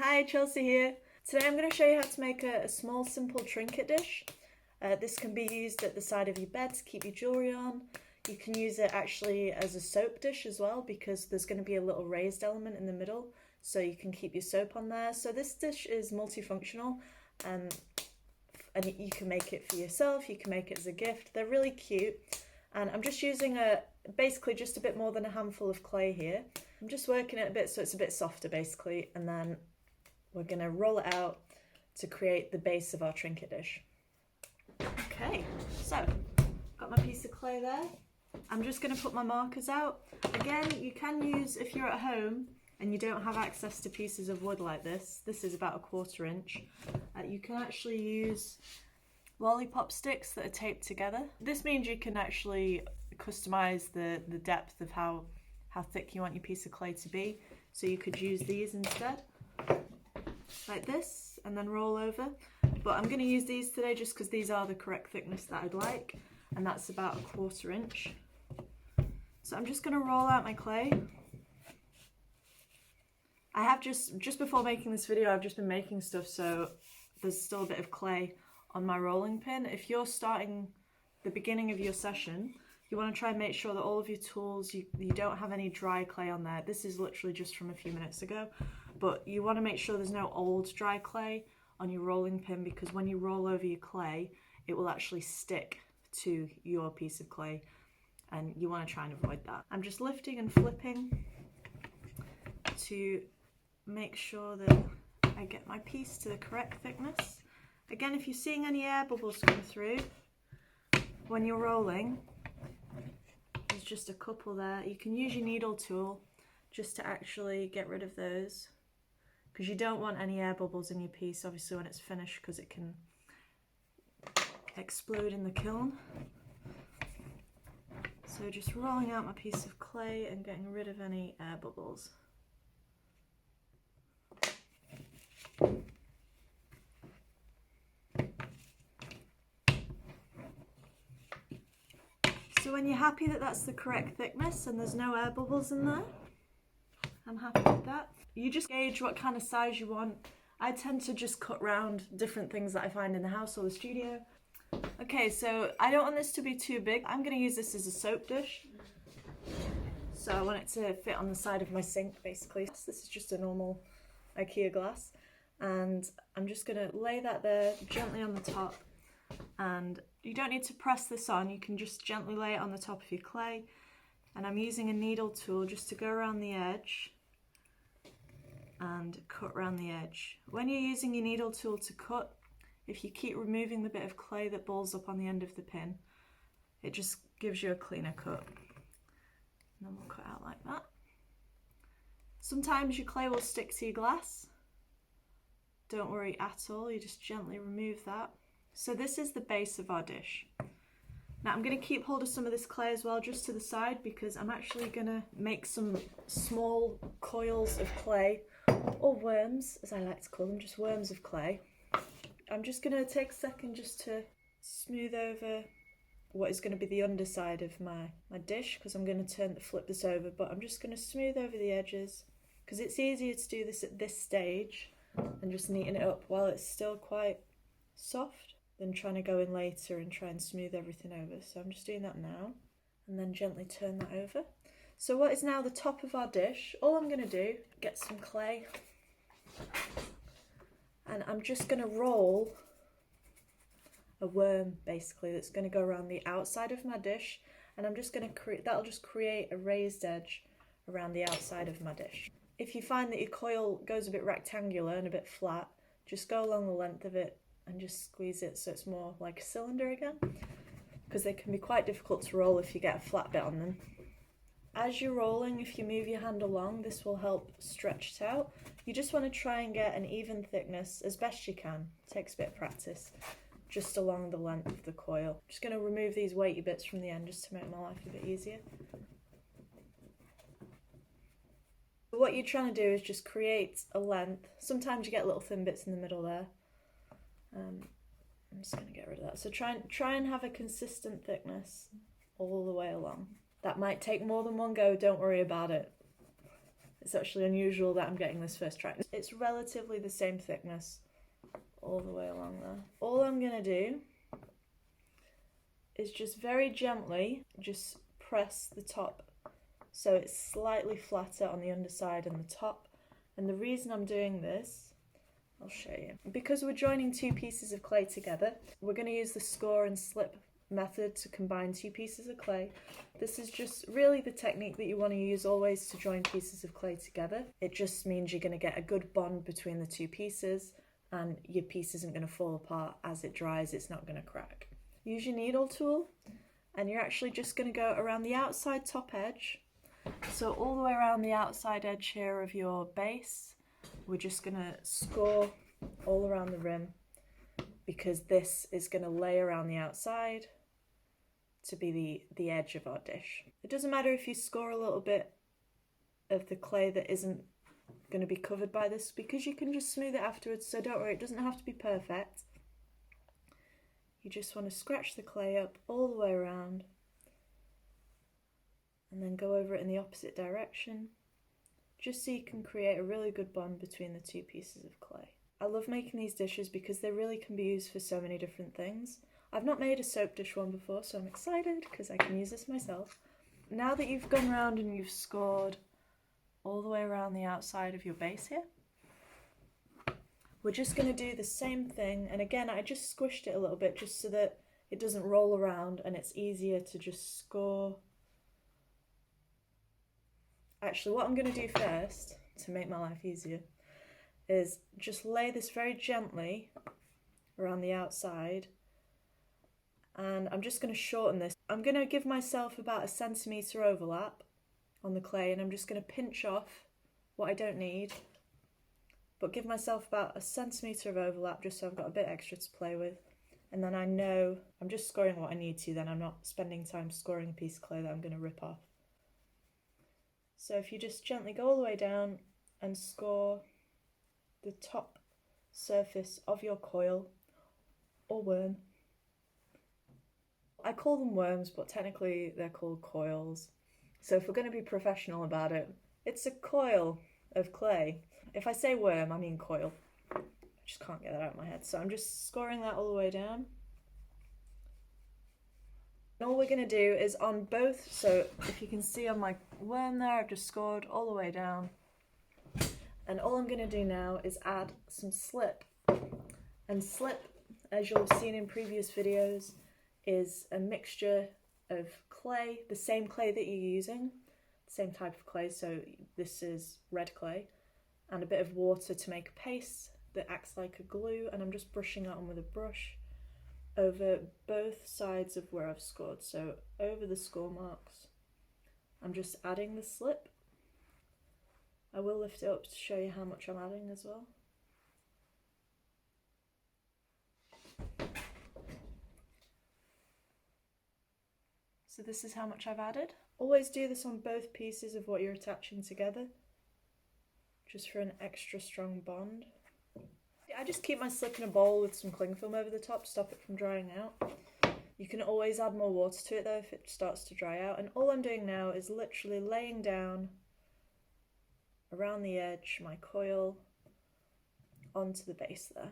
Hi, Chelsea here. Today I'm going to show you how to make a small simple trinket dish. This can be used at the side of your bed to keep your jewellery on. You can use it actually as a soap dish as well because there's going to be a little raised element in the middle so you can keep your soap on there. So this dish is multifunctional and you can make it for yourself, you can make it as a gift. They're really cute and I'm just using basically just a bit more than a handful of clay here. I'm just working it a bit so it's a bit softer basically, and then we're going to roll it out to create the base of our trinket dish. Okay, so got my piece of clay there. I'm just going to put my markers out. Again, you can use, if you're at home and you don't have access to pieces of wood like this is about 1/4 inch, you can actually use lollipop sticks that are taped together. This means you can actually customize the depth of how thick you want your piece of clay to be. So you could use these instead, like this, and then roll over. But I'm going to use these today just because these are the correct thickness that I'd like, and that's about 1/4 inch. So I'm just going to roll out my clay. I have just before making this video, I've just been making stuff, so there's still a bit of clay on my rolling pin. If you're starting the beginning of your session, you want to try and make sure that all of your tools, you don't have any dry clay on there. This is literally just from a few minutes ago, but you want to make sure there's no old dry clay on your rolling pin, because when you roll over your clay, it will actually stick to your piece of clay, and you want to try and avoid that. I'm just lifting and flipping to make sure that I get my piece to the correct thickness. Again, if you're seeing any air bubbles come through when you're rolling, there's just a couple there. You can use your needle tool just to actually get rid of those, because you don't want any air bubbles in your piece obviously when it's finished, because it can explode in the kiln. So just rolling out my piece of clay and getting rid of any air bubbles. So when you're happy that that's the correct thickness and there's no air bubbles in there, I'm happy with that. You just gauge what kind of size you want. I tend to just cut round different things that I find in the house or the studio. Okay, so I don't want this to be too big. I'm going to use this as a soap dish. So I want it to fit on the side of my sink basically. This is just a normal IKEA glass. And I'm just going to lay that there gently on the top. And you don't need to press this on, you can just gently lay it on the top of your clay. And I'm using a needle tool just to go around the edge and cut around the edge. When you're using your needle tool to cut, if you keep removing the bit of clay that balls up on the end of the pin, it just gives you a cleaner cut. And then we'll cut out like that. Sometimes your clay will stick to your glass. Don't worry at all, you just gently remove that. So this is the base of our dish. Now I'm going to keep hold of some of this clay as well, just to the side, because I'm actually going to make some small coils of clay, or worms as I like to call them, just worms of clay. I'm just going to take a second just to smooth over what is going to be the underside of my dish, because I'm going to flip this over, but I'm just going to smooth over the edges because it's easier to do this at this stage and just neaten it up while it's still quite soft than trying to go in later and try and smooth everything over. So I'm just doing that now and then gently turn that over. So what is now the top of our dish, all I'm going to do, get some clay, and I'm just going to roll a worm basically that's going to go around the outside of my dish, and I'm just going to create, that'll just create a raised edge around the outside of my dish. If you find that your coil goes a bit rectangular and a bit flat, just go along the length of it and just squeeze it so it's more like a cylinder again, because they can be quite difficult to roll if you get a flat bit on them. As you're rolling, if you move your hand along, this will help stretch it out. You just want to try and get an even thickness as best you can. It takes a bit of practice, just along the length of the coil. I'm just going to remove these weighty bits from the end just to make my life a bit easier. What you're trying to do is just create a length. Sometimes you get little thin bits in the middle there. I'm just going to get rid of that. So try and have a consistent thickness all the way along. That might take more than one go, don't worry about it. It's actually unusual that I'm getting this first try. It's relatively the same thickness all the way along there. All I'm gonna do is just very gently just press the top so it's slightly flatter on the underside and the top. And the reason I'm doing this, I'll show you. Because we're joining two pieces of clay together, we're going to use the score and slip method to combine two pieces of clay. This is just really the technique that you want to use always to join pieces of clay together. It just means you're going to get a good bond between the two pieces and your piece isn't going to fall apart as it dries, it's not going to crack. Use your needle tool and you're actually just going to go around the outside top edge. So all the way around the outside edge here of your base, we're just going to score all around the rim because this is going to lay around the outside to be the edge of our dish. It doesn't matter if you score a little bit of the clay that isn't going to be covered by this because you can just smooth it afterwards, so don't worry, it doesn't have to be perfect. You just want to scratch the clay up all the way around and then go over it in the opposite direction, just so you can create a really good bond between the two pieces of clay. I love making these dishes because they really can be used for so many different things. I've not made a soap dish one before, so I'm excited because I can use this myself. Now that you've gone around and you've scored all the way around the outside of your base here, we're just going to do the same thing, and again I just squished it a little bit just so that it doesn't roll around and it's easier to just score. Actually, what I'm going to do first to make my life easier is just lay this very gently around the outside, and I'm just going to shorten this. I'm going to give myself about 1 centimetre overlap on the clay, and I'm just going to pinch off what I don't need, but give myself about 1 centimetre of overlap just so I've got a bit extra to play with. And then I know I'm just scoring what I need to, then I'm not spending time scoring a piece of clay that I'm going to rip off. So if you just gently go all the way down and score the top surface of your coil or worm. I call them worms, but technically they're called coils. So if we're going to be professional about it, it's a coil of clay. If I say worm, I mean coil. I just can't get that out of my head. So I'm just scoring that all the way down. And all we're going to do is on both, so if you can see on my worm there, I've just scored all the way down. And all I'm going to do now is add some slip. And slip, as you'll have seen in previous videos, is a mixture of clay, the same clay that you're using, the same type of clay, so this is red clay, and a bit of water to make a paste that acts like a glue, and I'm just brushing that on with a brush over both sides of where I've scored. So over the score marks, I'm just adding the slip. I will lift it up to show you how much I'm adding as well. So this is how much I've added. Always do this on both pieces of what you're attaching together, just for an extra strong bond. I just keep my slip in a bowl with some cling film over the top to stop it from drying out. You can always add more water to it though if it starts to dry out. And all I'm doing now is literally laying down around the edge my coil onto the base there.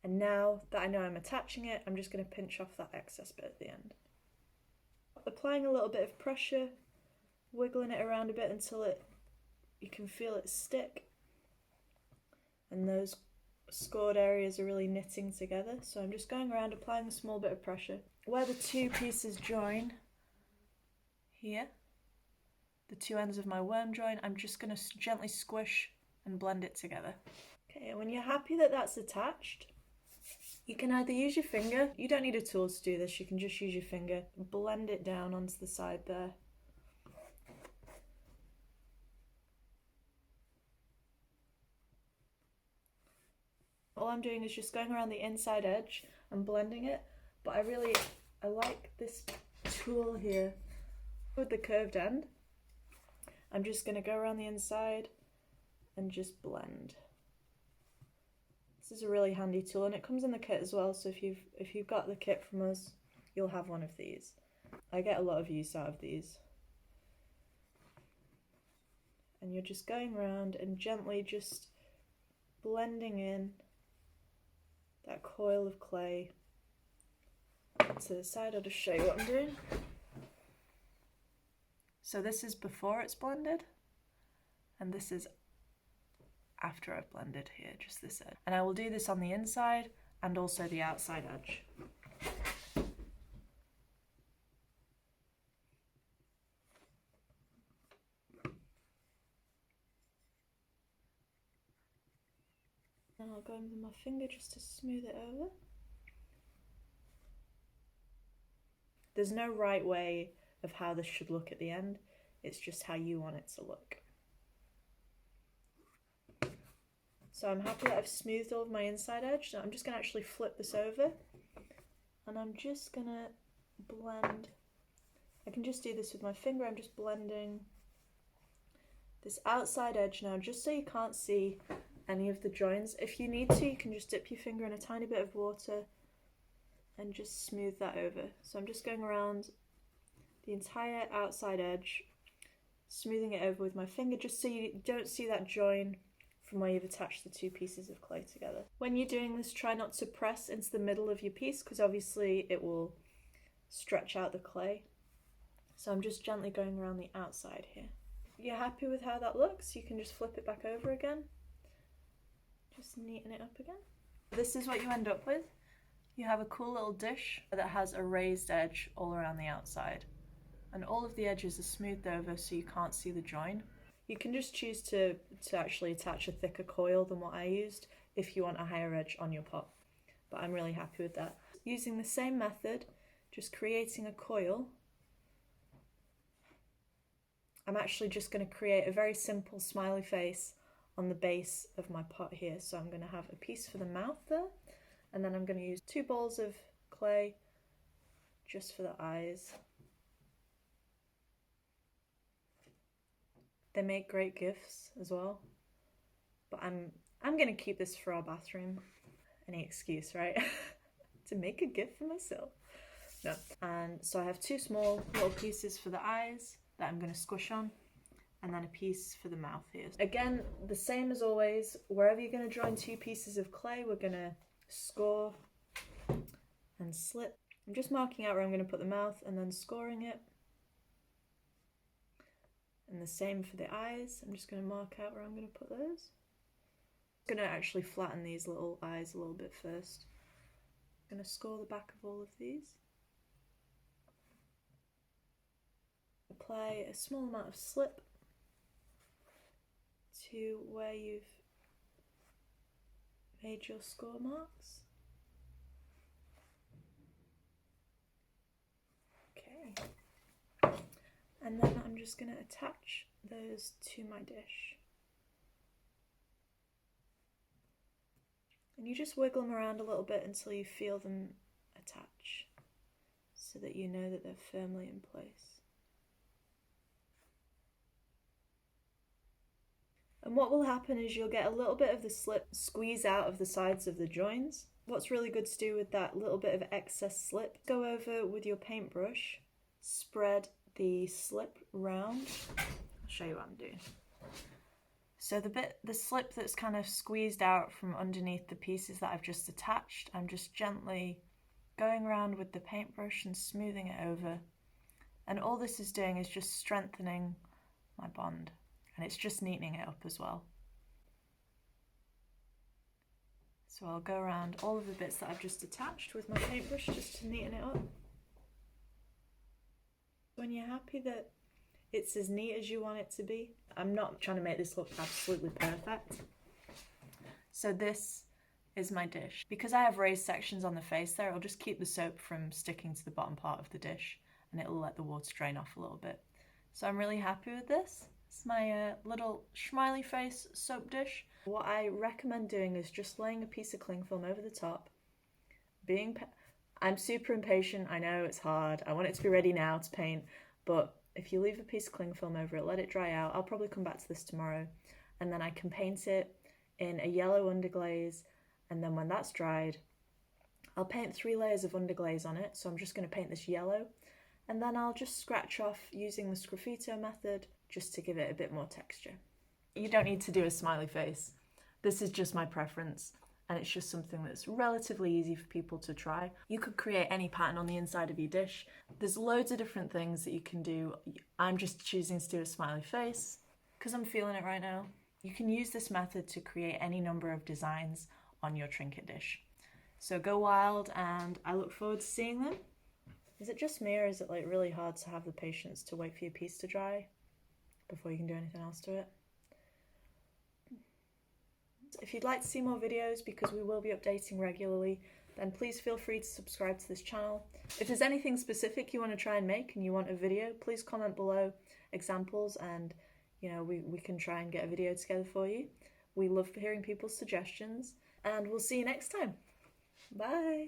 And now that I know I'm attaching it, I'm just going to pinch off that excess bit at the end. Applying a little bit of pressure, wiggling it around a bit until you can feel it stick. And those scored areas are really knitting together. So I'm just going around applying a small bit of pressure. Where the two pieces join, here, the two ends of my worm join, I'm just going to gently squish and blend it together. Okay, and when you're happy that that's attached, you can either use your finger, you don't need a tool to do this, you can just use your finger, blend it down onto the side there. All I'm doing is just going around the inside edge and blending it, but I like this tool here with the curved end. I'm just going to go around the inside and just blend. This is a really handy tool and it comes in the kit as well, so if you've got the kit from us, you'll have one of these. I get a lot of use out of these. And you're just going around and gently just blending in that coil of clay to the side. I'll just show you what I'm doing. So this is before it's blended, and this is after I've blended here, just this edge. And I will do this on the inside and also the outside edge. And I'll go in with my finger just to smooth it over. There's no right way of how this should look at the end, it's just how you want it to look. So I'm happy that I've smoothed all of my inside edge. So I'm just going to actually flip this over, and I'm just going to blend. I can just do this with my finger. I'm just blending this outside edge now, just so you can't see any of the joins. If you need to, you can just dip your finger in a tiny bit of water and just smooth that over. So I'm just going around the entire outside edge, smoothing it over with my finger, just so you don't see that join from where you've attached the two pieces of clay together. When you're doing this, try not to press into the middle of your piece, because obviously it will stretch out the clay. So I'm just gently going around the outside here. If you're happy with how that looks, you can just flip it back over again. Just neaten it up again. This is what you end up with. You have a cool little dish that has a raised edge all around the outside. And all of the edges are smoothed over so you can't see the join. You can just choose to actually attach a thicker coil than what I used if you want a higher edge on your pot. But I'm really happy with that. Using the same method, just creating a coil. I'm actually just going to create a very simple smiley face on the base of my pot here. So I'm going to have a piece for the mouth there, and then I'm going to use 2 balls of clay just for the eyes. They make great gifts as well, but I'm going to keep this for our bathroom. Any excuse, right? To make a gift for myself. No. And so I have 2 small little pieces for the eyes that I'm going to squish on, and then a piece for the mouth here. Again, the same as always, wherever you're going to join 2 pieces of clay, we're going to score and slip. I'm just marking out where I'm going to put the mouth and then scoring it. And the same for the eyes. I'm just going to mark out where I'm going to put those. I'm going to actually flatten these little eyes a little bit first. I'm going to score the back of all of these. Apply a small amount of slip to where you've made your score marks. Okay. And then I'm just going to attach those to my dish. And you just wiggle them around a little bit until you feel them attach, so that you know that they're firmly in place. And what will happen is you'll get a little bit of the slip squeeze out of the sides of the joins. What's really good to do with that little bit of excess slip, go over with your paintbrush, spread the slip round. I'll show you what I'm doing. So the slip that's kind of squeezed out from underneath the pieces that I've just attached, I'm just gently going around with the paintbrush and smoothing it over. And all this is doing is just strengthening my bond, and it's just neatening it up as well. So I'll go around all of the bits that I've just attached with my paintbrush just to neaten it up. When you're happy that it's as neat as you want it to be, I'm not trying to make this look absolutely perfect. So this is my dish. Because I have raised sections on the face there, I'll just keep the soap from sticking to the bottom part of the dish, and it'll let the water drain off a little bit. So I'm really happy with this. It's my little smiley face soap dish. What I recommend doing is just laying a piece of cling film over the top. I'm super impatient, I know it's hard, I want it to be ready now to paint, but if you leave a piece of cling film over it, let it dry out. I'll probably come back to this tomorrow, and then I can paint it in a yellow underglaze, and then when that's dried, I'll paint 3 layers of underglaze on it. So I'm just going to paint this yellow, and then I'll just scratch off using the sgraffito method just to give it a bit more texture. You don't need to do a smiley face. This is just my preference, and it's just something that's relatively easy for people to try. You could create any pattern on the inside of your dish. There's loads of different things that you can do. I'm just choosing to do a smiley face because I'm feeling it right now. You can use this method to create any number of designs on your trinket dish. So go wild, and I look forward to seeing them. Is it just me, or is it like really hard to have the patience to wait for your piece to dry before you can do anything else to it? If you'd like to see more videos, because we will be updating regularly, then please feel free to subscribe to this channel. If there's anything specific you want to try and make and you want a video, please comment below examples, and we can try and get a video together for you. We love hearing people's suggestions, and we'll see you next time. Bye!